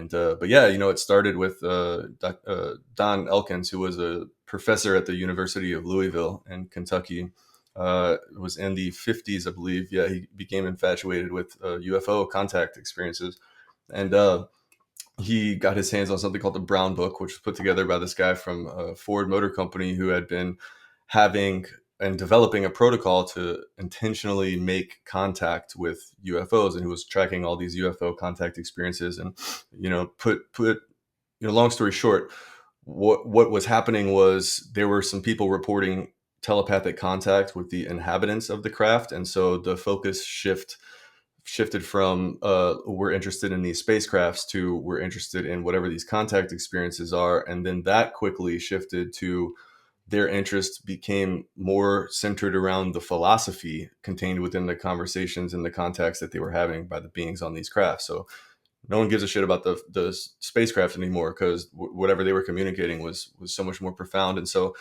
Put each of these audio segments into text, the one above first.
But yeah, it started with Don Elkins, who was a professor at the University of Louisville in Kentucky. It was in the 50s, I believe. Yeah, he became infatuated with UFO contact experiences. And he got his hands on something called the Brown Book, which was put together by this guy from Ford Motor Company, who had been having and developing a protocol to intentionally make contact with UFOs, and who was tracking all these UFO contact experiences. And long story short, what was happening was there were some people reporting telepathic contact with the inhabitants of the craft, and so the focus shifted from we're interested in these spacecrafts to we're interested in whatever these contact experiences are. And then that quickly shifted to their interest became more centered around the philosophy contained within the conversations and the contacts that they were having by the beings on these crafts. So no one gives a shit about the spacecraft anymore, because whatever they were communicating was so much more profound. And so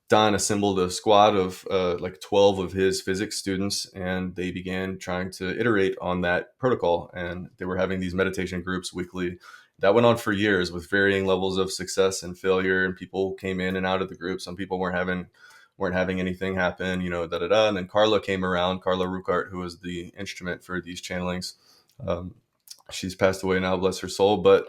Don assembled a squad of like 12 of his physics students, and they began trying to iterate on that protocol. And they were having these meditation groups weekly. That went on for years with varying levels of success and failure. And people came in and out of the group. Some people weren't having anything happen, And then Carla came around, Carla Rueckert, who was the instrument for these channelings. She's passed away now, bless her soul. But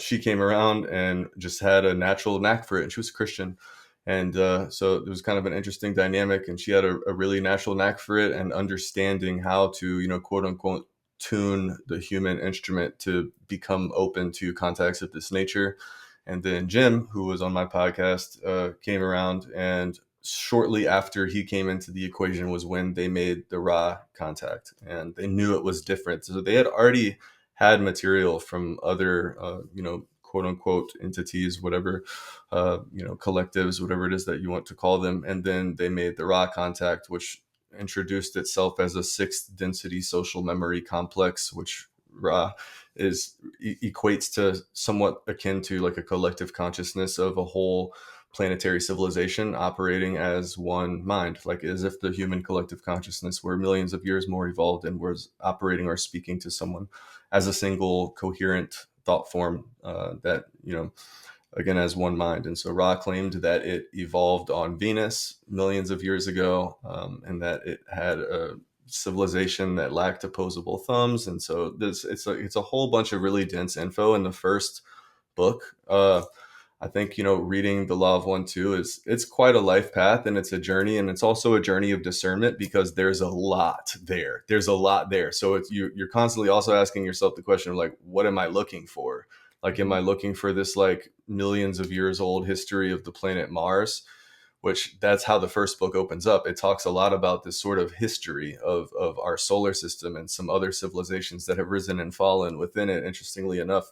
she came around and just had a natural knack for it. And she was a Christian. And so it was kind of an interesting dynamic, and she had a really natural knack for it, and understanding how to, quote unquote, tune the human instrument to become open to contacts of this nature. And then Jim, who was on my podcast, came around, and shortly after he came into the equation was when they made the Ra contact, and they knew it was different. So they had already had material from other, quote unquote entities, whatever, collectives, whatever it is that you want to call them. And then they made the Ra contact, which introduced itself as a sixth density social memory complex, which Ra equates to somewhat akin to like a collective consciousness of a whole planetary civilization operating as one mind, like as if the human collective consciousness were millions of years more evolved and was operating or speaking to someone as a single coherent thought form that, again, as one mind. And so Ra claimed that it evolved on Venus millions of years ago, and that it had a civilization that lacked opposable thumbs. And so it's a whole bunch of really dense info in the first book. I think, reading The Law of One, Two it's quite a life path, and it's a journey, and it's also a journey of discernment, because there's a lot there. So you're constantly also asking yourself the question of like, what am I looking for? Like, am I looking for this like millions of years old history of the planet Mars? Which that's how the first book opens up. It talks a lot about this sort of history of our solar system and some other civilizations that have risen and fallen within it, interestingly enough.